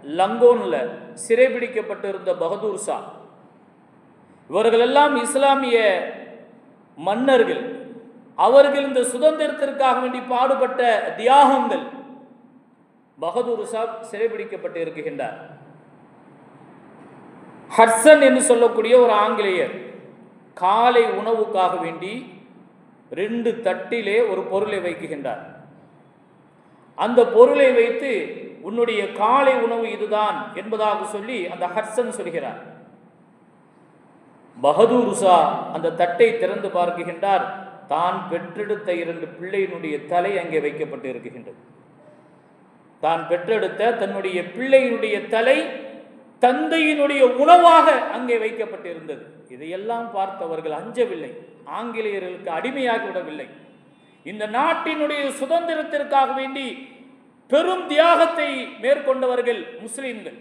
லங்கோன்ல சிறைபிடிக்கப்பட்டிருந்த பகதூர் ஷா, இவர்களெல்லாம் இஸ்லாமிய மன்னர்கள். அவர்கள் இந்த சுதந்திரத்திற்காக வேண்டி பாடுபட்ட தியாகங்கள். பகதூர் ஷா சிறைபிடிக்கப்பட்டு இருக்கின்றார். ஹட்சன் என்று சொல்லக்கூடிய ஒரு ஆங்கிலேயர் காலை உணவுக்காக வேண்டி 2 தட்டிலே ஒரு பொருளை வைக்குகின்றார். அந்த பொருளை வைத்து உன்னுடைய காலை உணவு இதுதான் என்பதாக சொல்லி அந்த ஹட்சன் சொல்கிறார். பகதூர் ஷா அந்த தட்டை திறந்து பார்க்கின்றார். தான் பெற்றெடுத்த 2 பிள்ளையினுடைய தலை அங்கே வைக்கப்பட்டு இருக்கின்றது. தான் பெற்றெடுத்த தன்னுடைய பிள்ளையினுடைய தலை தந்தையினுடைய உணவாக அங்கே வைக்கப்பட்டிருந்தது. இதையெல்லாம் பார்த்தவர்கள் அஞ்சவில்லை, ஆங்கிலேயர்களுக்கு அடிமையாகிவிடவில்லை. இந்த நாட்டினுடைய சுதந்திரத்திற்காக வேண்டி பெரும் தியாகத்தை மேற்கொண்டவர்கள் முஸ்லிம்கள்.